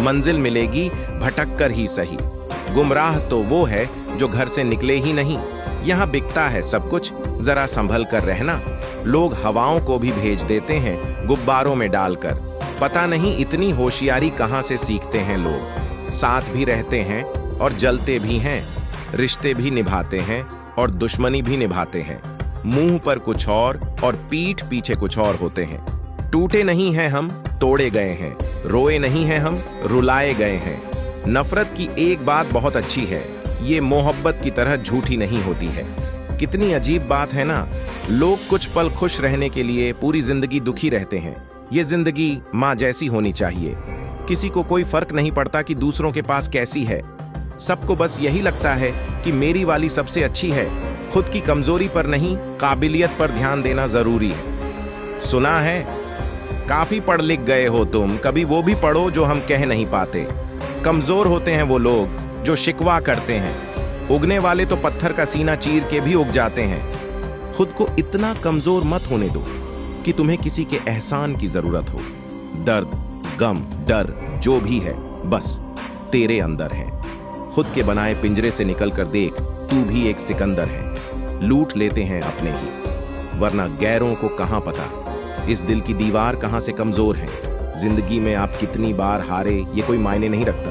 मंजिल मिलेगी भटक कर ही सही। गुमराह तो वो है जो घर से निकले ही नहीं। यहाँ बिकता है सब कुछ, जरा संभल कर रहना। लोग हवाओं को भी भेज देते हैं गुब्बारों में डालकर। पता नहीं इतनी होशियारी कहाँ से सीखते हैं लोग। साथ भी रहते हैं और जलते भी हैं, रिश्ते भी निभाते हैं और दुश्मनी भी निभाते हैं। मुंह पर कुछ और पीठ पीछे कुछ और होते हैं। टूटे नहीं हैं हम, तोड़े गए हैं। रोए नहीं हैं हम, रुलाए गए हैं। नफरत की एक बात बहुत अच्छी है, ये मोहब्बत की तरह झूठी नहीं होती है। कितनी अजीब बात है ना, लोग कुछ पल खुश रहने के लिए पूरी जिंदगी दुखी रहते हैं। ये जिंदगी माँ जैसी होनी चाहिए। किसी को कोई फर्क नहीं पड़ता कि दूसरों के पास कैसी है। सबको बस यही लगता है कि मेरी वाली सबसे अच्छी है। खुद की कमजोरी पर नहीं, काबिलियत पर ध्यान देना जरूरी है। सुना है काफी पढ़ लिख गए हो तुम, कभी वो भी पढ़ो जो हम कह नहीं पाते। कमजोर होते हैं वो लोग जो शिकवा करते हैं। उगने वाले तो पत्थर का सीना चीर के भी उग जाते हैं। खुद को इतना कमजोर मत होने दो कि तुम्हें किसी के एहसान की जरूरत हो। दर्द, गम, डर जो भी है बस तेरे अंदर है। खुद के बनाए पिंजरे से निकल कर देख, तू भी एक सिकंदर है। लूट लेते हैं अपने ही, वरना गैरों को कहां पता इस दिल की दीवार कहां से कमजोर है। जिंदगी में आप कितनी बार हारे ये कोई मायने नहीं रखता,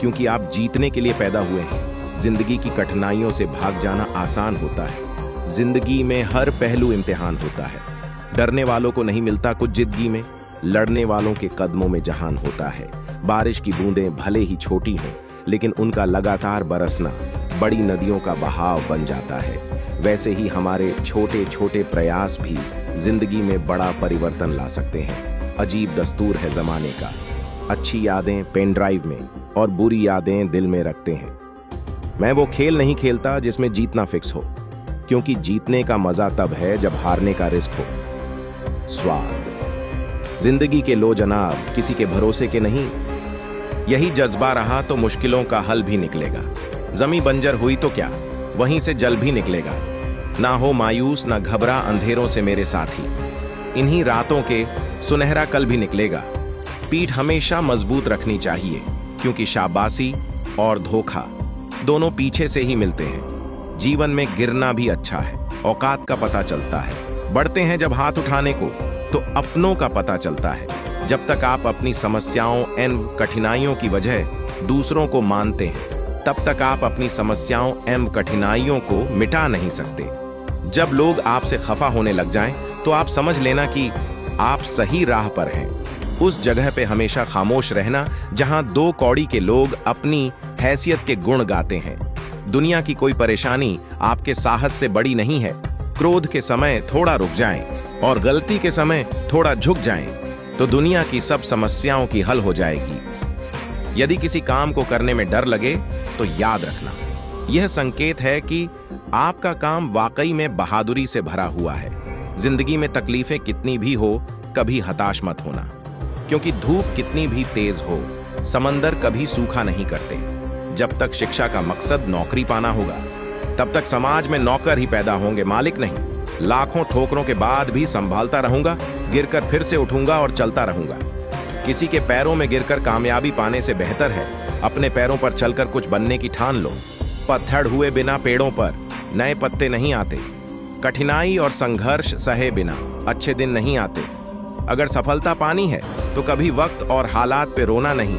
क्योंकि आप जीतने के लिए पैदा हुए हैं। जिंदगी की कठिनाइयों से भाग जाना आसान होता है। जिंदगी में हर पहलू इम्तिहान होता है। डरने वालों को नहीं मिलता कुछ जिंदगी में, लड़ने वालों के कदमों में जहान होता है। बारिश की बूंदें भले ही छोटी हों, लेकिन उनका लगातार बरसना बड़ी नदियों का बहाव बन जाता है। वैसे ही हमारे छोटे छोटे प्रयास भी जिंदगी में बड़ा परिवर्तन ला सकते हैं। अजीब दस्तूर है जमाने का। अच्छी यादें पेन ड्राइव में और बुरी यादें दिल में रखते हैं। मैं वो खेल नहीं खेलता जिसमें जीतना फिक्स हो, क्योंकि जीतने का मजा तब है जब हारने का रिस्क हो। स्वाद जिंदगी के लो जनाब किसी के भरोसे के नहीं। यही जज्बा रहा तो मुश्किलों का हल भी निकलेगा। जमी बंजर हुई तो क्या, वहीं से जल भी निकलेगा। ना हो मायूस, ना घबरा अंधेरों से मेरे साथी। इन्हीं रातों के सुनहरा कल भी निकलेगा। पीठ हमेशा मजबूत रखनी चाहिए, क्योंकि शाबाशी और धोखा दोनों पीछे से ही मिलते हैं। जीवन में गिरना भी अच्छा है, औकात का पता चलता है। बढ़ते हैं जब हाथ उठाने को, तो अपनों का पता चलता है। जब तक आप अपनी समस्याओं एवं कठिनाइयों की वजह दूसरों को मानते हैं, तब तक आप अपनी समस्याओं एवं कठिनाइयों को मिटा नहीं सकते। जब लोग आपसे खफा होने लग जाएं, तो आप समझ लेना कि आप सही राह पर हैं। उस जगह पे हमेशा खामोश रहना जहां दो कौड़ी के लोग अपनी हैसियत के गुण गाते हैं। दुनिया की कोई परेशानी आपके साहस से बड़ी नहीं है। क्रोध के समय थोड़ा रुक जाएं और गलती के समय थोड़ा झुक जाएं, तो दुनिया की सब समस्याओं की हल हो जाएगी। यदि किसी काम को करने में डर लगे, तो याद रखना, यह संकेत है कि आपका काम वाकई में बहादुरी से भरा हुआ है। जिंदगी में तकलीफें कितनी भी हो, कभी हताश मत होना, क्योंकि धूप कितनी भी तेज हो, समंदर कभी सूखा नहीं करते। जब तक शिक्षा का मकसद नौकरी पाना होगा, तब तक समाज में नौकर ही पैदा होंगे, मालिक नहीं। लाखों ठोकरों के बाद भी संभालता रहूंगा, गिरकर फिर से उठूंगा और चलता रहूंगा। किसी के पैरों में गिरकर कामयाबी पाने से बेहतर है अपने पैरों पर चलकर कुछ बनने की ठान लो। पतझड़ हुए बिना पेड़ों पर नए पत्ते नहीं आते। कठिनाई और संघर्ष सहे बिना अच्छे दिन नहीं आते। अगर सफलता पानी है, तो कभी वक्त और हालात पे रोना नहीं।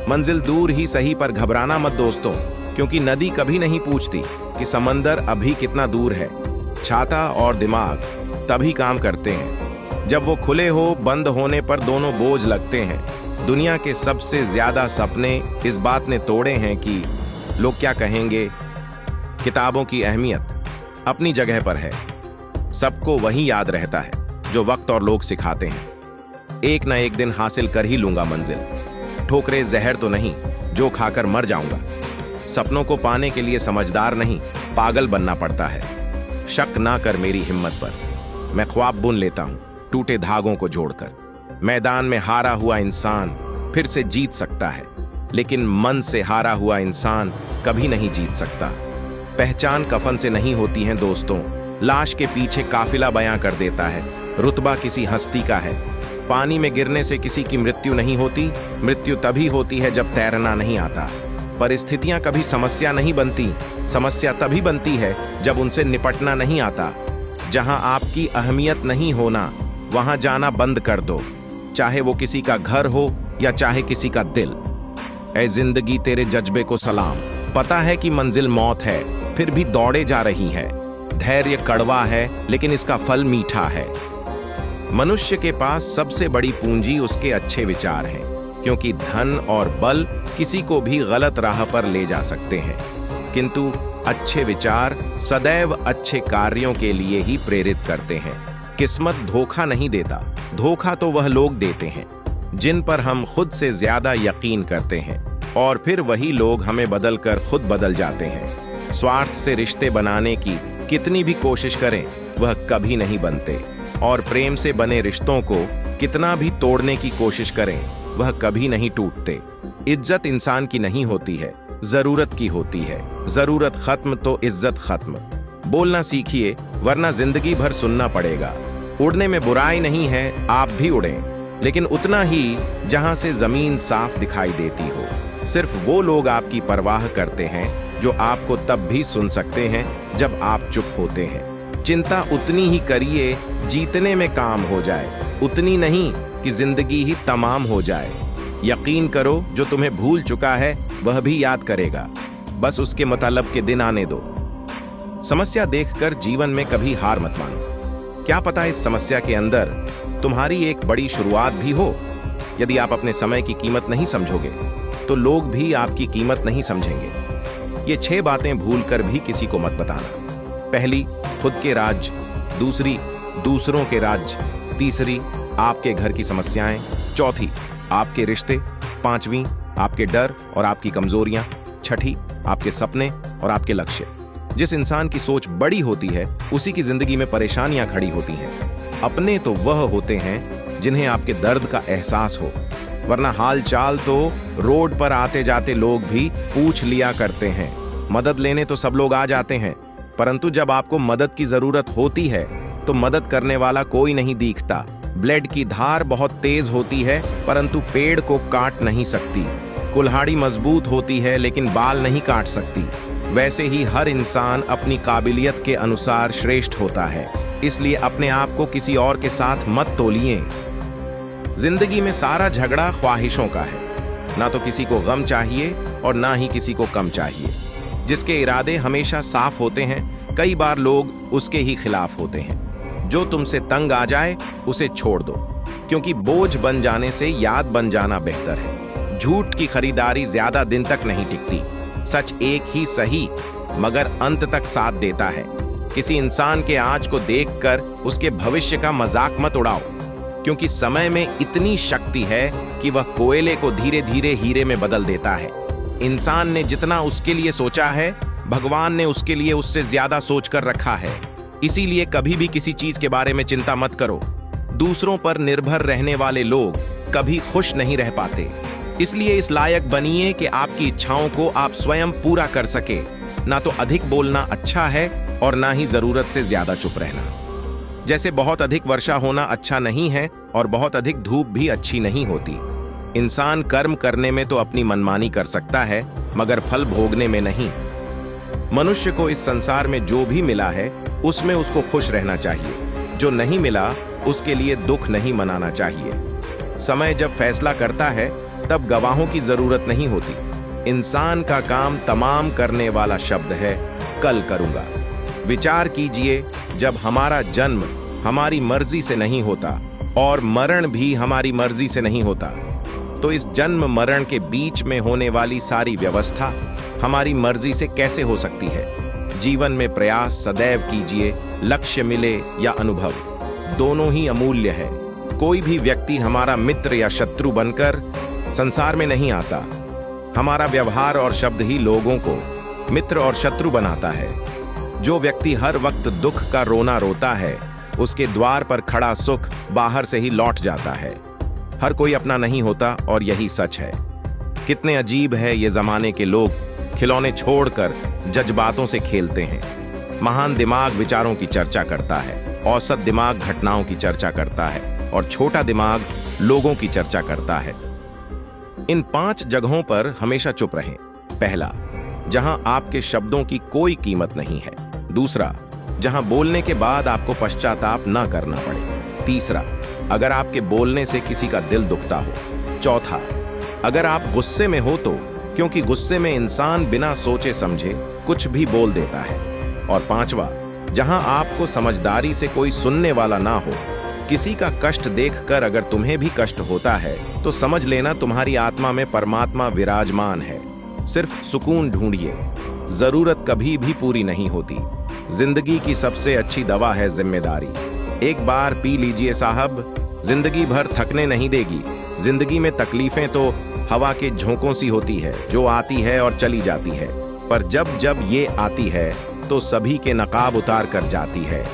मंजिल दूर ही सही, पर घबराना मत दोस्तों, क्योंकि नदी कभी नहीं पूछती कि समंदर अभी कितना दूर है। छाता और दिमाग तभी काम करते हैं जब वो खुले हो। बंद होने पर दोनों बोझ लगते हैं। दुनिया के सबसे ज्यादा सपने इस बात ने तोड़े हैं कि लोग क्या कहेंगे। किताबों की अहमियत अपनी जगह पर है। सबको वही याद रहता है जो वक्त और लोग सिखाते हैं। एक न एक दिन हासिल कर ही लूंगा मंजिल। ठोकरे जहर तो नहीं जो खाकर मर जाऊंगा। सपनों को पाने के लिए समझदार नहीं, पागल बनना पड़ता है। शक ना कर मेरी हिम्मत पर, मैं ख्वाब बुन लेता हूं टूटे धागों को जोड़कर। मैदान में हारा हुआ इंसान फिर से जीत सकता है, लेकिन मन से हारा हुआ इंसान कभी नहीं जीत सकता। पहचान कफन से नहीं होती है दोस्तों, लाश के पीछे काफिला बयां कर देता है। रुतबा किसी हस्ती का है, पानी में गिरने से किसी की मृत्यु नहीं होती। मृत्यु तभी होती है जब तैरना नहीं आता। परिस्थितियां कभी समस्या नहीं बनती। समस्या तभी बनती है जब उनसे निपटना नहीं आता। जहां आपकी अहमियत नहीं होना, वहां जाना बंद कर दो, चाहे वो किसी का घर हो या चाहे किसी का दिल। ऐ जिंदगी तेरे जज्बे को सलाम। पता है कि मंजिल मौत है, फिर भी दौड़े जा रही है। धैर्य कड़वा है, लेकिन इसका फल मीठा है। मनुष्य के पास सबसे बड़ी पूंजी उसके अच्छे विचार हैं, क्योंकि धन और बल किसी को भी गलत राह पर ले जा सकते हैं, किंतु अच्छे विचार सदैव अच्छे कार्यों के लिए ही प्रेरित करते हैं। किस्मत धोखा नहीं देता। धोखा तो वह लोग देते हैं जिन पर हम खुद से ज्यादा यकीन करते हैं, और फिर वही लोग हमें बदलकर खुद बदल जाते हैं। स्वार्थ से रिश्ते बनाने की कितनी भी कोशिश करें, वह कभी नहीं बनते, और प्रेम से बने रिश्तों को कितना भी तोड़ने की कोशिश करें, वह कभी नहीं टूटते। इज्जत इंसान की नहीं होती है, जरूरत की होती है। जरूरत खत्म तो इज्जत खत्म। बोलना सीखिए, वरना जिंदगी भर सुनना पड़ेगा। उड़ने में बुराई नहीं है, आप भी उड़ें, लेकिन उतना ही जहां से जमीन साफ दिखाई देती हो। सिर्फ वो लोग आपकी परवाह करते हैं जो आपको तब भी सुन सकते हैं जब आप चुप होते हैं। चिंता उतनी ही करिए जीतने में काम हो जाए, उतनी नहीं कि जिंदगी ही तमाम हो जाए। यकीन करो, जो तुम्हें भूल चुका है वह भी याद करेगा, बस उसके मतलब के दिन आने दो। समस्या देखकर जीवन में कभी हार मत मानो। क्या पता इस समस्या के अंदर तुम्हारी एक बड़ी शुरुआत भी हो। यदि आप अपने समय की कीमत नहीं समझोगे तो लोग भी आपकी कीमत नहीं समझेंगे। ये 6 बातें भूलकर भी किसी को मत बताना। पहली, खुद के राज। दूसरी, दूसरों के राज। तीसरी, आपके घर की समस्याएं। चौथी, आपके रिश्ते। पांचवी, आपके डर और आपकी कमजोरियां। छठी, आपके सपने और आपके लक्ष्य। जिस इंसान की सोच बड़ी होती है, उसी की जिंदगी में परेशानियां खड़ी होती हैं। अपने तो वह होते हैं जिन्हें आपके दर्द का एहसास हो, वरना हाल चाल तो रोड पर आते जाते लोग भी पूछ लिया करते हैं। मदद लेने तो सब लोग आ जाते हैं, परंतु जब आपको मदद की जरूरत होती है तो मदद करने वाला कोई नहीं दिखता। ब्लेड की धार बहुत तेज होती है, परंतु पेड़ को काट नहीं सकती। कुल्हाड़ी मजबूत होती है, लेकिन बाल नहीं काट सकती। वैसे ही हर इंसान अपनी काबिलियत के अनुसार श्रेष्ठ होता है, इसलिए अपने आप को किसी और के साथ मत तोलिए। जिंदगी में सारा झगड़ा ख्वाहिशों का है। ना तो किसी को गम चाहिए और ना ही किसी को कम चाहिए। जिसके इरादे हमेशा साफ होते हैं, कई बार लोग उसके ही खिलाफ होते हैं। जो तुमसे तंग आ जाए उसे छोड़ दो, क्योंकि बोझ बन जाने से याद बन जाना बेहतर है। झूठ की खरीदारी ज्यादा दिन तक नहीं टिकती। सच एक ही सही मगर अंत तक साथ देता है। किसी इंसान के आज को देखकर उसके भविष्य का मजाक मत उड़ाओ, क्योंकि समय में इतनी शक्ति है कि वह कोयले को धीरे धीरे हीरे में बदल देता है। इंसान ने जितना उसके लिए सोचा है, भगवान ने उसके लिए उससे ज्यादा सोच कर रखा है। इसीलिए कभी भी किसी चीज के बारे में चिंता मत करो। दूसरों पर निर्भर रहने वाले लोग कभी खुश नहीं रह पाते। इसलिए इस लायक बनिए कि आपकी इच्छाओं को आप स्वयं पूरा कर सके। ना तो अधिक बोलना अच्छा है और ना ही जरूरत से ज्यादा चुप रहना। जैसे बहुत अधिक वर्षा होना अच्छा नहीं है और बहुत अधिक धूप भी अच्छी नहीं होती। इंसान कर्म करने में तो अपनी मनमानी कर सकता है, मगर फल भोगने में नहीं। मनुष्य को इस संसार में जो भी मिला है उसमें उसको खुश रहना चाहिए। जो नहीं मिला उसके लिए दुख नहीं मनाना चाहिए। समय जब फैसला करता है तब गवाहों की जरूरत नहीं होती। इंसान का काम तमाम करने वाला शब्द है, कल करूंगा। विचार कीजिए, जब हमारा जन्म हमारी मर्जी से नहीं होता और मरण भी हमारी मर्जी से नहीं होता, तो इस जन्म मरण के बीच में होने वाली सारी व्यवस्था हमारी मर्जी से कैसे हो सकती है। जीवन में प्रयास सदैव कीजिए, लक्ष्य मिले या अनुभव, दोनों ही अमूल्य है। कोई भी व्यक्ति हमारा मित्र या शत्रु बनकर संसार में नहीं आता। हमारा व्यवहार और शब्द ही लोगों को मित्र और शत्रु बनाता है। जो व्यक्ति हर वक्त दुख का रोना रोता है, उसके द्वार पर खड़ा सुख बाहर से ही लौट जाता है। हर कोई अपना नहीं होता और यही सच है। कितने अजीब है ये जमाने के लोग, खिलौने छोड़कर जज्बातों से खेलते हैं। महान दिमाग विचारों की चर्चा करता है, औसत दिमाग घटनाओं की चर्चा करता है। और छोटा दिमाग लोगों की चर्चा करता है। इन 5 जगहों पर हमेशा चुप रहें। पहला, जहां आपके शब्दों की कोई कीमत नहीं है। दूसरा, जहां बोलने के बाद आपको पश्चाताप न करना पड़े। तीसरा, अगर आपके बोलने से किसी का दिल दुखता हो। चौथा, अगर आप गुस्से में हो तो, क्योंकि गुस्से में इंसान बिना सोचे समझे कुछ भी बोल देता है। और पांचवा, जहां आपको समझदारी से कोई सुनने वाला ना हो। किसी का कष्ट देखकर अगर तुम्हें भी कष्ट होता है तो समझ लेना तुम्हारी आत्मा में परमात्मा विराजमान है। सिर्फ सुकून ढूंढिए, जरूरत कभी भी पूरी नहीं होती। जिंदगी की सबसे अच्छी दवा है जिम्मेदारी। एक बार पी लीजिए साहब, जिंदगी भर थकने नहीं देगी। जिंदगी में तकलीफें तो हवा के झोंकों सी होती है, जो आती है और चली जाती है, पर जब जब ये आती है तो सभी के नकाब उतार कर जाती है।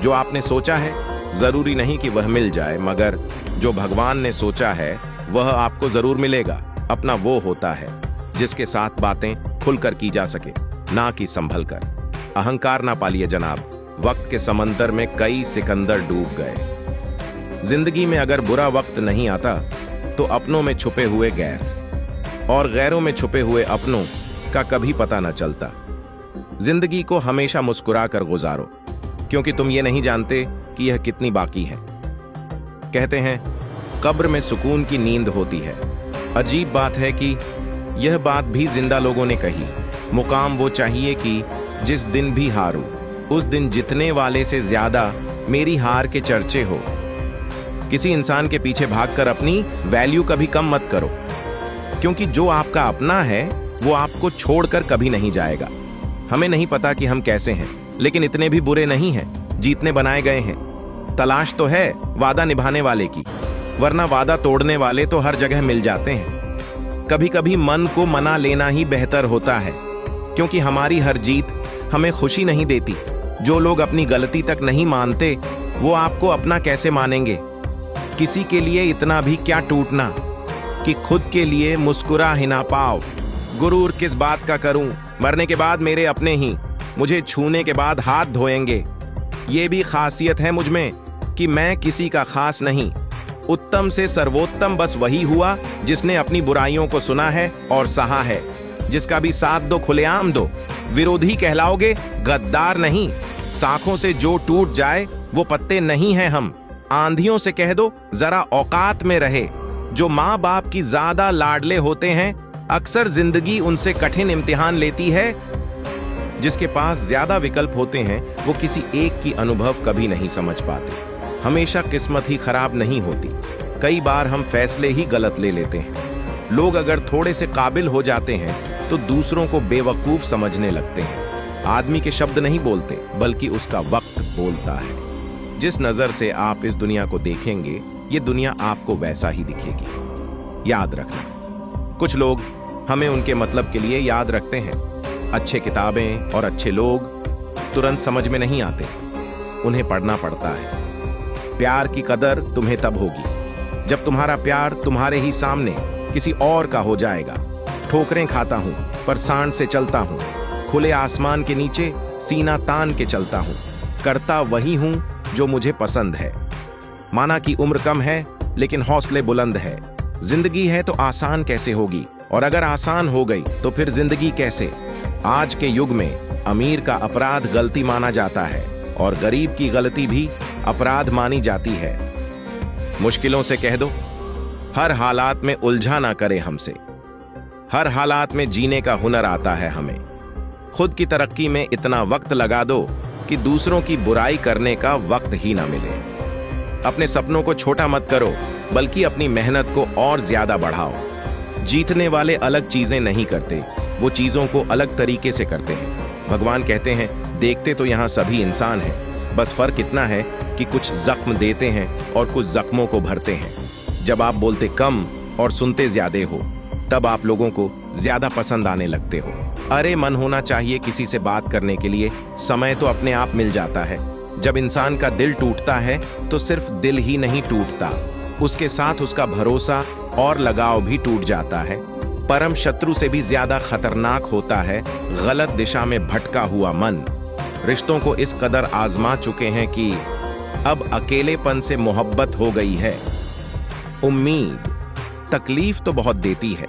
जो आपने सोचा है जरूरी नहीं कि वह मिल जाए, मगर जो भगवान ने सोचा है वह आपको जरूर मिलेगा। अपना वो होता है जिसके साथ बातें खुलकर की जा सके, ना कि संभल कर। अहंकार ना पालिए जनाब, वक्त के समंदर में कई सिकंदर डूब गए। जिंदगी में अगर बुरा वक्त नहीं आता तो अपनों में छुपे हुए गैर और गैरों में छुपे हुए अपनों का कभी पता न चलता। जिंदगी को हमेशा मुस्कुरा कर गुजारो, क्योंकि तुम ये नहीं जानते कि यह कितनी बाकी है। कहते हैं कब्र में सुकून की नींद होती है। अजीब बात है कि यह बात भी जिंदा लोगों ने कही। मुकाम वो चाहिए कि जिस दिन भी हारूं, उस दिन जितने वाले से ज्यादा मेरी हार के चर्चे हो। किसी इंसान के पीछे भागकर अपनी वैल्यू कभी कम मत करो, क्योंकि जो आपका अपना है वो आपको छोड़कर कभी नहीं जाएगा। हमें नहीं पता कि हम कैसे हैं, लेकिन इतने भी बुरे नहीं हैं, जीतने बनाए गए हैं। तलाश तो है वादा निभाने वाले की, वरना वादा तोड़ने वाले तो हर जगह मिल जाते हैं। कभी कभी मन को मना लेना ही बेहतर होता है, क्योंकि हमारी हर जीत हमें खुशी नहीं देती। जो लोग अपनी गलती तक नहीं मानते वो आपको अपना कैसे मानेंगे। किसी के लिए इतना भी क्या टूटना कि खुद के लिए मुस्कुरा ही ना पाओ। गुरूर किस बात का करूं, मरने के बाद मेरे अपने ही मुझे छूने के बाद हाथ धोएंगे। ये भी खासियत है मुझ में कि मैं किसी का खास नहीं। उत्तम से सर्वोत्तम बस वही हुआ जिसने अपनी बुराइयों को सुना है और सहा है। जिसका भी साथ दो खुलेआम दो, विरोधी कहलाओगे गद्दार नहीं। शाखों से जो टूट जाए वो पत्ते नहीं हैं हम। आंधियों से कह दो जरा औकात में रहे। जो माँ बाप की ज्यादा लाडले होते हैं अक्सर जिंदगी उनसे कठिन इम्तिहान लेती है। जिसके पास ज्यादा विकल्प होते हैं वो किसी एक की अनुभव कभी नहीं समझ पाते। हमेशा किस्मत ही खराब नहीं होती, कई बार हम फैसले ही गलत ले लेते हैं। लोग अगर थोड़े से काबिल हो जाते हैं तो दूसरों को बेवकूफ समझने लगते हैं। आदमी के शब्द नहीं बोलते, बल्कि उसका वक्त बोलता है। जिस नजर से आप इस दुनिया को देखेंगे ये दुनिया आपको वैसा ही दिखेगी। याद रखना, कुछ लोग हमें उनके मतलब के लिए याद रखते हैं। अच्छे किताबें और अच्छे लोग तुरंत समझ में नहीं आते, उन्हें पढ़ना पड़ता है। प्यार की कदर तुम्हें तब होगी जब तुम्हारा प्यार तुम्हारे ही सामने किसी और का हो जाएगा। ठोकरें खाता हूं पर सांड से चलता हूं, खुले आसमान के नीचे सीना तान के चलता हूं। करता वही हूं जो मुझे पसंद है। माना कि उम्र कम है लेकिन हौसले बुलंद है। जिंदगी है तो आसान कैसे होगी, और अगर आसान हो गई तो फिर जिंदगी कैसे। आज के युग में अमीर का अपराध गलती माना जाता है और गरीब की गलती भी अपराध मानी जाती है। मुश्किलों से कह दो हर हालात में उलझा ना करे हमसे। हर हालात में जीने का हुनर आता है हमें। खुद की तरक्की में इतना वक्त लगा दो कि दूसरों की बुराई करने का वक्त ही ना मिले। अपने सपनों को छोटा मत करो, बल्कि अपनी मेहनत को और ज्यादा बढ़ाओ। जीतने वाले अलग चीजें नहीं करते, वो चीजों को अलग तरीके से करते हैं। भगवान कहते हैं देखते तो यहाँ सभी इंसान हैं, बस फर्क इतना है कि कुछ जख्म देते हैं और कुछ जख्मों को भरते हैं। जब आप बोलते कम और सुनते ज्यादा हो तब आप लोगों को ज्यादा पसंद आने लगते हो। अरे मन होना चाहिए किसी से बात करने के लिए, समय तो अपने आप मिल जाता है। जब इंसान का दिल टूटता है तो सिर्फ दिल ही नहीं टूटता, उसके साथ उसका भरोसा और लगाव भी टूट जाता है। परम शत्रु से भी ज्यादा खतरनाक होता है गलत दिशा में भटका हुआ मन। रिश्तों को इस कदर आजमा चुके हैं कि अब अकेलेपन से मोहब्बत हो गई है। उम्मीद तकलीफ तो बहुत देती है,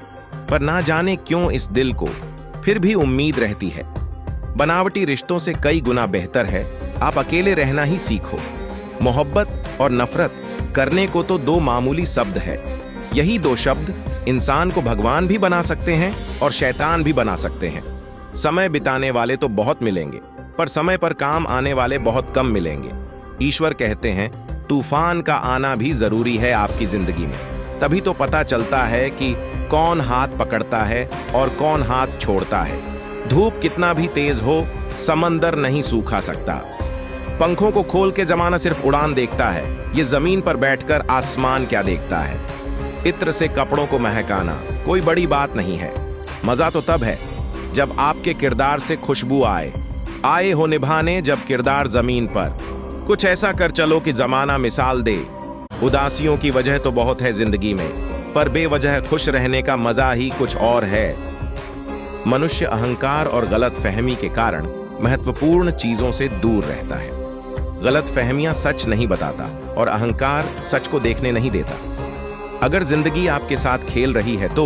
पर ना जाने क्यों इस दिल को फिर भी उम्मीद रहती है। बनावटी रिश्तों से कई गुना बेहतर है आप अकेले रहना ही सीखो। मोहब्बत और नफरत करने को तो दो मामूली शब्द है। यही दो शब्द इंसान को भगवान भी बना सकते हैं और शैतान भी बना सकते हैं। समय बिताने वाले तो बहुत मिलेंगे, पर समय पर काम आने वाले बहुत कम मिलेंगे। ईश्वर कहते हैं तूफान का आना भी जरूरी है आपकी जिंदगी में, तभी तो पता चलता है कि कौन हाथ पकड़ता है और कौन हाथ छोड़ता है। धूप कितना भी तेज हो, समंदर नहीं सूखा सकता। पंखों को खोल के जमाना सिर्फ उड़ान देखता है, ये जमीन पर बैठकर आसमान क्या देखता है। इत्र से कपड़ों को महकाना कोई बड़ी बात नहीं है। मजा तो तब है जब आपके किरदार से खुशबू आए हो निभाने जब किरदार जमीन पर। कुछ ऐसा कर चलो कि जमाना मिसाल दे। उदासियों की वजह तो बहुत है जिंदगी में, पर बेवजह खुश रहने का मजा ही कुछ और है। मनुष्य अहंकार और गलत फहमी के कारण महत्वपूर्ण चीजों से दूर रहता है। गलत फहमियां सच नहीं बताता और अहंकार सच को देखने नहीं देता। अगर जिंदगी आपके साथ खेल रही है तो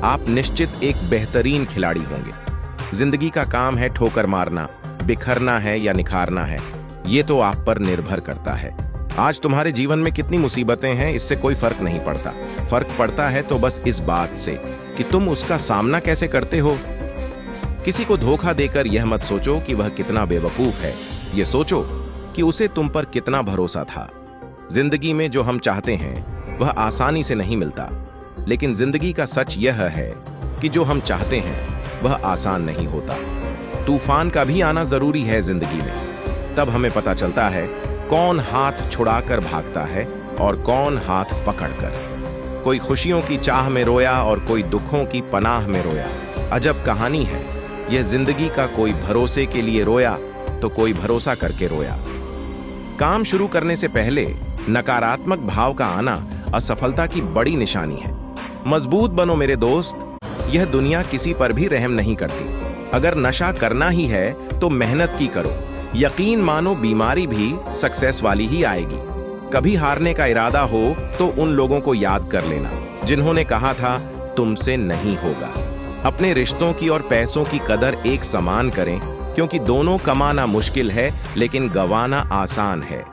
आप निश्चित एक बेहतरीन खिलाड़ी होंगे। जिंदगी का काम है ठोकर मारना, बिखरना है या निखारना है, ये तो आप पर निर्भर करता है। आज तुम्हारे जीवन में कितनी मुसीबतें हैं इससे कोई फर्क नहीं पड़ता। फर्क पड़ता है तो बस इस बात से कि तुम उसका सामना कैसे करते हो। किसी को धोखा देकर यह मत सोचो कि वह कितना बेवकूफ है, ये सोचो कि उसे तुम पर कितना भरोसा था। जिंदगी में जो हम चाहते हैं वह आसानी से नहीं मिलता, लेकिन जिंदगी का सच यह है कि जो हम चाहते हैं वह आसान नहीं होता। तूफान का भी आना जरूरी है जिंदगी में, तब हमें पता चलता है कौन हाथ छुड़ाकर भागता है और कौन हाथ पकड़कर। कोई खुशियों की चाह में रोया और कोई दुखों की पनाह में रोया। अजब कहानी है यह जिंदगी का, कोई भरोसे के लिए रोया तो कोई भरोसा करके रोया। काम शुरू करने से पहले नकारात्मक भाव का आना असफलता की बड़ी निशानी है। मजबूत बनो मेरे दोस्त, यह दुनिया किसी पर भी रहम नहीं करती। अगर नशा करना ही है तो मेहनत की करो। यकीन मानो बीमारी भी सक्सेस वाली ही आएगी। कभी हारने का इरादा हो तो उन लोगों को याद कर लेना जिन्होंने कहा था तुमसे नहीं होगा। अपने रिश्तों की और पैसों की कदर एक समान करें, क्योंकि दोनों कमाना मुश्किल है लेकिन गंवाना आसान है।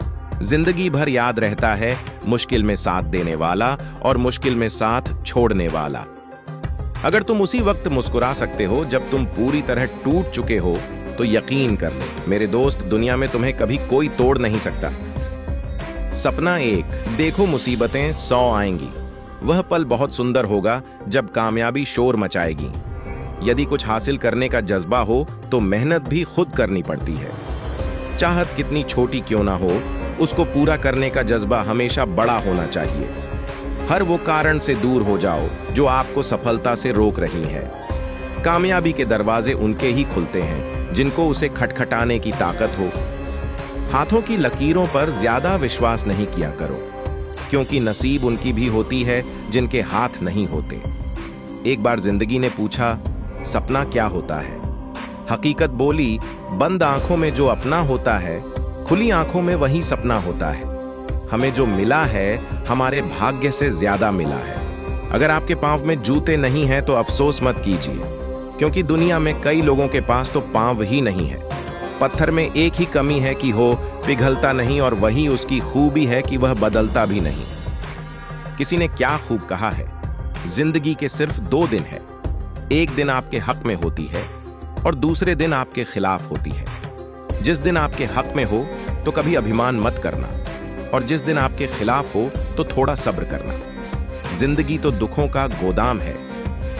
जिंदगी भर याद रहता है मुश्किल में साथ देने वाला और मुश्किल में साथ छोड़ने वाला। अगर तुम उसी वक्त मुस्कुरा सकते हो जब तुम पूरी तरह टूट चुके हो तो यकीन कर ले मेरे दोस्त, दुनिया में तुम्हें कभी कोई तोड़ नहीं सकता। सपना एक, देखो मुसीबतें 100 आएंगी। वह पल बहुत सुंदर होगा जब कामयाबी शोर मचाएगी। यदि कुछ हासिल करने का जज्बा हो तो मेहनत भी खुद करनी पड़ती है। चाहत कितनी छोटी क्यों ना हो, उसको पूरा करने का जज्बा हमेशा बड़ा होना चाहिए। हर वो कारण से दूर हो जाओ जो आपको सफलता से रोक रही है। कामयाबी के दरवाजे उनके ही खुलते हैं जिनको उसे खटखटाने की ताकत हो। हाथों की लकीरों पर ज्यादा विश्वास नहीं किया करो, क्योंकि नसीब उनकी भी होती है जिनके हाथ नहीं होते। एक बार जिंदगी ने पूछा सपना क्या होता है। हकीकत बोली बंद आंखों में जो अपना होता है, खुली आंखों में वही सपना होता है। हमें जो मिला है हमारे भाग्य से ज्यादा मिला है। अगर आपके पांव में जूते नहीं हैं तो अफसोस मत कीजिए, क्योंकि दुनिया में कई लोगों के पास तो पांव ही नहीं है। पत्थर में एक ही कमी है कि हो पिघलता नहीं, और वही उसकी खूबी है कि वह बदलता भी नहीं। किसी ने क्या खूब कहा है, जिंदगी के सिर्फ 2 दिन है। एक दिन आपके हक में होती है और दूसरे दिन आपके खिलाफ होती है। जिस दिन आपके हक में हो तो कभी अभिमान मत करना, और जिस दिन आपके खिलाफ हो तो थोड़ा सब्र करना। जिंदगी तो दुखों का गोदाम है,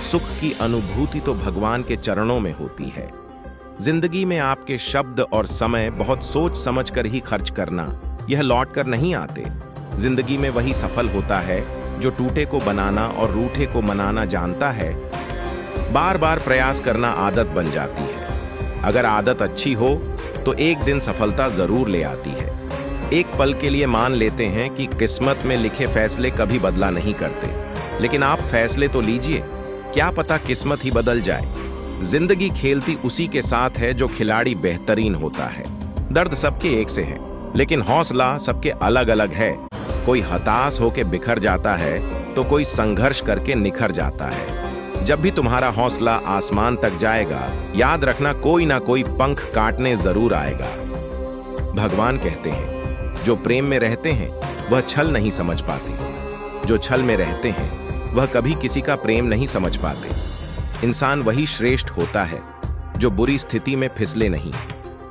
सुख की अनुभूति तो भगवान के चरणों में होती है। जिंदगी में आपके शब्द और समय बहुत सोच समझ कर ही खर्च करना, यह लौट कर नहीं आते। जिंदगी में वही सफल होता है जो टूटे को बनाना और रूठे को मनाना जानता है। बार बार प्रयास करना आदत बन जाती है। अगर आदत अच्छी हो तो एक दिन सफलता जरूर ले आती है। एक पल के लिए मान लेते हैं कि किस्मत में लिखे फैसले कभी बदला नहीं करते, लेकिन आप फैसले तो लीजिए, क्या पता किस्मत ही बदल जाए। जिंदगी खेलती उसी के साथ है जो खिलाड़ी बेहतरीन होता है। दर्द सबके एक से है, लेकिन हौसला सबके अलग अलग है। कोई हताश होके बिखर जाता है तो कोई संघर्ष करके निखर जाता है। जब भी तुम्हारा हौसला आसमान तक जाएगा, याद रखना कोई ना कोई पंख काटने जरूर आएगा। भगवान कहते हैं, जो प्रेम में रहते हैं वह छल नहीं समझ पाते, जो छल में रहते हैं वह कभी किसी का प्रेम नहीं समझ पाते। इंसान वही श्रेष्ठ होता है जो बुरी स्थिति में फिसले नहीं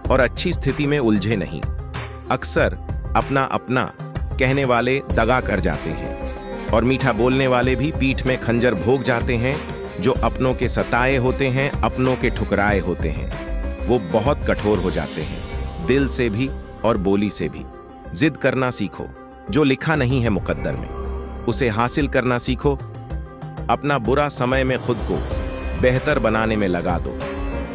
और अच्छी स्थिति में उलझे नहीं। अक्सर अपना अपना कहने वाले दगा कर जाते हैं और मीठा बोलने वाले भी पीठ में खंजर भोग जाते हैं। जो अपनों के सताए होते हैं, अपनों के ठुकराए होते हैं, वो बहुत कठोर हो जाते हैं, दिल से भी और बोली से भी। जिद करना सीखो, जो लिखा नहीं है मुकद्दर में उसे हासिल करना सीखो। अपना बुरा समय में खुद को बेहतर बनाने में लगा दो,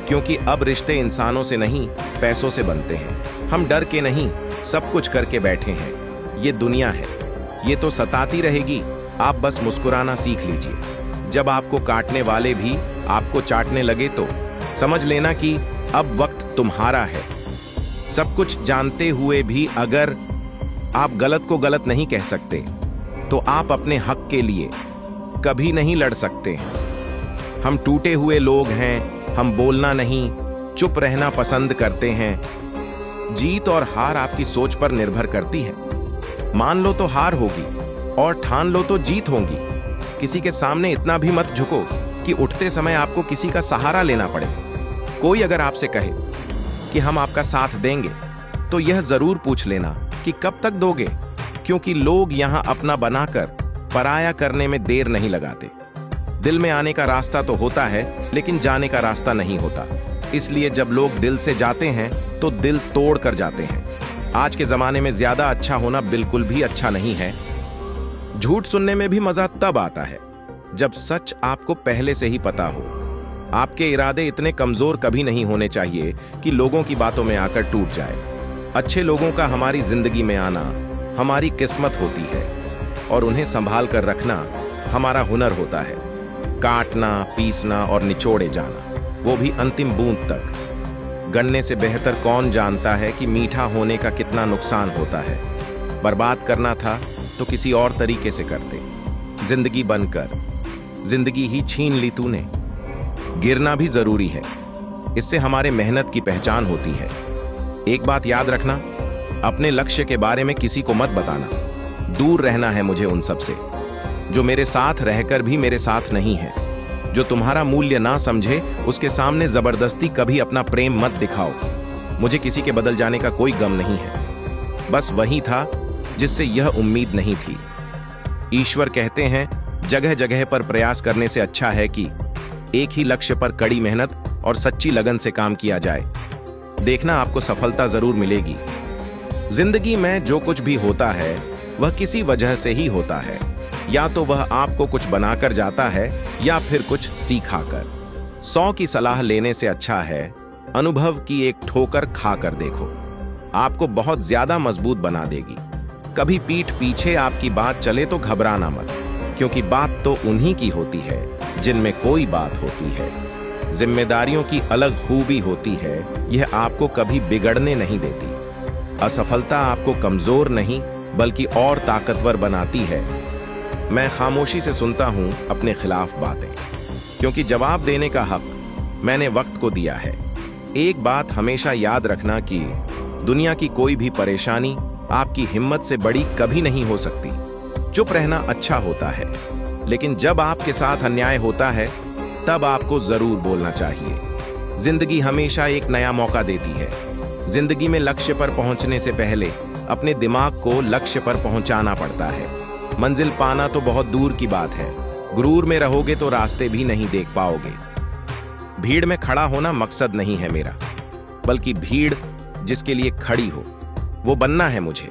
क्योंकि अब रिश्ते इंसानों से नहीं पैसों से बनते हैं। हम डर के नहीं, सब कुछ करके बैठे हैं। ये दुनिया है, ये तो सताती रहेगी, आप बस मुस्कुराना सीख लीजिए। जब आपको काटने वाले भी आपको चाटने लगे तो समझ लेना कि अब वक्त तुम्हारा है। सब कुछ जानते हुए भी अगर आप गलत को गलत नहीं कह सकते तो आप अपने हक के लिए कभी नहीं लड़ सकते हैं। हम टूटे हुए लोग हैं, हम बोलना नहीं, चुप रहना पसंद करते हैं। जीत और हार आपकी सोच पर निर्भर करती है। मान लो तो हार होगी और ठान लो तो जीत होगी। किसी के सामने इतना भी मत झुको कि उठते समय आपको किसी का सहारा लेना पड़े। कोई अगर आपसे कहे कि हम आपका साथ देंगे तो यह जरूर पूछ लेना कि कब तक दोगे, क्योंकि लोग यहां अपना बनाकर पराया करने में देर नहीं लगाते। दिल में आने का रास्ता तो होता है, लेकिन जाने का रास्ता नहीं होता। इसलिए जब लोग दिल से जाते हैं तो दिल तोड़ कर जाते हैं। आज के जमाने में ज्यादा अच्छा होना बिल्कुल भी अच्छा नहीं है। झूठ सुनने में भी मजा तब आता है जब सच आपको पहले से ही पता हो। आपके इरादे इतने कमजोर कभी नहीं होने चाहिए कि लोगों की बातों में आकर टूट जाए। अच्छे लोगों का हमारी जिंदगी में आना हमारी किस्मत होती है और उन्हें संभाल कर रखना हमारा हुनर होता है। काटना, पीसना और निचोड़े जाना, वो भी अंतिम बूंद तक। गन्ने से बेहतर कौन जानता है कि मीठा होने का कितना नुकसान होता है। बर्बाद करना था तो किसी और तरीके से करते। जिंदगी बनकर जिंदगी ही छीन ली तूने। गिरना भी जरूरी है, इससे हमारे मेहनत की पहचान होती है। एक बात याद रखना, अपने लक्ष्य के बारे में किसी को मत बताना। दूर रहना है मुझे उन सब से जो मेरे साथ रहकर भी मेरे साथ नहीं है। जो तुम्हारा मूल्य ना समझे उसके सामने जबरदस्ती कभी अपना प्रेम मत दिखाओ। मुझे किसी के बदल जाने का कोई गम नहीं है, बस वही था जिससे यह उम्मीद नहीं थी। ईश्वर कहते हैं, जगह जगह पर प्रयास करने से अच्छा है कि एक ही लक्ष्य पर कड़ी मेहनत और सच्ची लगन से काम किया जाए। देखना आपको सफलता जरूर मिलेगी। जिंदगी में जो कुछ भी होता है वह किसी वजह से ही होता है। या तो वह आपको कुछ बनाकर जाता है या फिर कुछ सिखाकर। 100 की सलाह लेने से अच्छा है अनुभव की एक ठोकर खाकर देखो। आपको बहुत ज्यादा मजबूत बना देगी। कभी पीठ पीछे आपकी बात चले तो घबराना मत, क्योंकि बात तो उन्हीं की होती है जिनमें कोई बात होती है। जिम्मेदारियों की अलग खूबी होती है, यह आपको कभी बिगड़ने नहीं देती। असफलता आपको कमजोर नहीं बल्कि और ताकतवर बनाती है। मैं खामोशी से सुनता हूं अपने खिलाफ बातें, क्योंकि जवाब देने का हक मैंने वक्त को दिया है। एक बात हमेशा याद रखना कि दुनिया की कोई भी परेशानी आपकी हिम्मत से बड़ी कभी नहीं हो सकती। चुप रहना अच्छा होता है, लेकिन जब आपके साथ अन्याय होता है तब आपको जरूर बोलना चाहिए। जिंदगी हमेशा एक नया मौका देती है। जिंदगी में लक्ष्य पर पहुंचने से पहले अपने दिमाग को लक्ष्य पर पहुंचाना पड़ता है। मंजिल पाना तो बहुत दूर की बात है, गुरूर में रहोगे तो रास्ते भी नहीं देख पाओगे। भीड़ में खड़ा होना मकसद नहीं है मेरा, बल्कि भीड़ जिसके लिए खड़ी हो वो बनना है मुझे।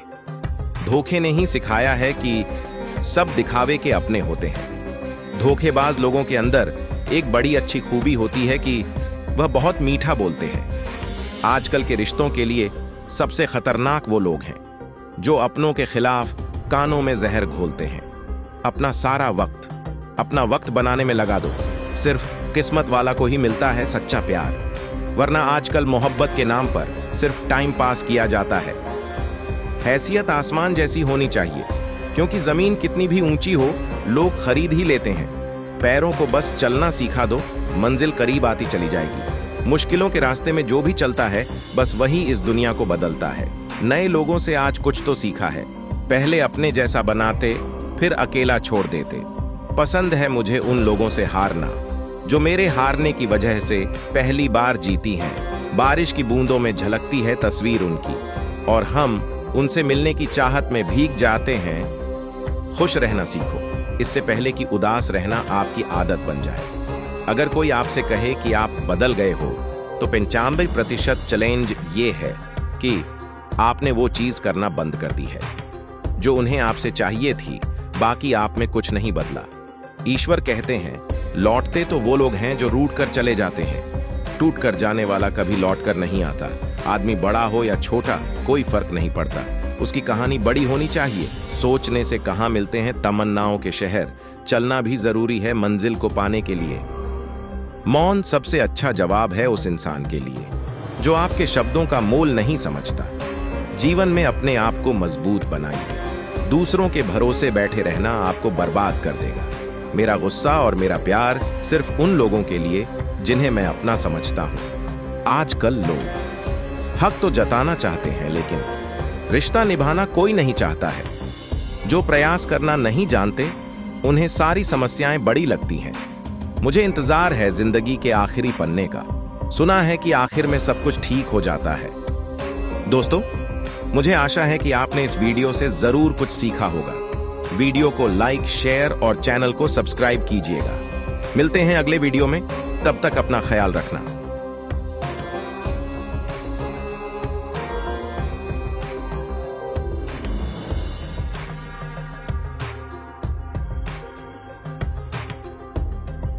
धोखे ने ही सिखाया है कि सब दिखावे के अपने होते हैं। धोखेबाज लोगों के अंदर एक बड़ी अच्छी खूबी होती है कि वह बहुत मीठा बोलते हैं। आजकल के रिश्तों के लिए सबसे खतरनाक वो लोग हैं जो अपनों के खिलाफ कानों में जहर घोलते हैं। अपना सारा वक्त अपना वक्त बनाने में लगा दो। सिर्फ किस्मत वाला को ही मिलता है सच्चा प्यार, वरना आजकल मोहब्बत के नाम पर सिर्फ टाइम पास किया जाता है। हैसियत आसमान जैसी होनी चाहिए, क्योंकि जमीन कितनी भी ऊंची हो लोग खरीद ही लेते हैं। पैरों को बस चलना सिखा दो, मंजिल करीब आती चली जाएगी। मुश्किलों के रास्ते में जो भी चलता है बस वही इस दुनिया को बदलता है। नए लोगों से आज कुछ तो सीखा है, पहले अपने जैसा बनाते फिर अकेला छोड़ देते। पसंद है मुझे उन लोगों से हारना जो मेरे हारने की वजह से पहली बार जीती हैं। बारिश की बूंदों में झलकती है तस्वीर उनकी, और हम उनसे मिलने की चाहत में भीग जाते हैं। खुश रहना सीखो, इससे पहले कि उदास रहना आपकी आदत बन जाए। अगर कोई आपसे कहे कि आप बदल गए हो, तो 95% चैलेंज ये है कि आपने वो चीज करना बंद कर दी है जो उन्हें आपसे चाहिए थी। बाकी आप में कुछ नहीं बदला। ईश्वर कहते हैं, लौटते तो वो लोग हैं जो रूठ कर चले जाते हैं। टूट कर जाने वाला कभी लौट कर नहीं आता। आदमी बड़ा हो या छोटा कोई फर्क नहीं पड़ता, उसकी कहानी बड़ी होनी चाहिए। सोचने से कहाँ मिलते हैं तमन्नाओं के शहर, चलना भी जरूरी है मंजिल को पाने के लिए। मौन सबसे अच्छा जवाब है उस इंसान के लिए जो आपके शब्दों का मोल नहीं समझता। जीवन में अपने आप को मजबूत बनाइए। दूसरों के भरोसे बैठे रहना आपको बर्बाद कर देगा। मेरा गुस्सा और मेरा प्यार सिर्फ उन लोगों के लिए जिन्हें मैं अपना समझता हूं। आजकल लोग हक तो जताना चाहते हैं, लेकिन रिश्ता निभाना कोई नहीं चाहता है। जो प्रयास करना नहीं जानते उन्हें सारी समस्याएं बड़ी लगती हैं। मुझे इंतजार है जिंदगी के आखिरी पन्ने का। सुना है कि आखिर में सब कुछ ठीक हो जाता है। दोस्तों, मुझे आशा है कि आपने इस वीडियो से जरूर कुछ सीखा होगा। वीडियो को लाइक, शेयर और चैनल को सब्सक्राइब कीजिएगा। मिलते हैं अगले वीडियो में, तब तक अपना ख्याल रखना।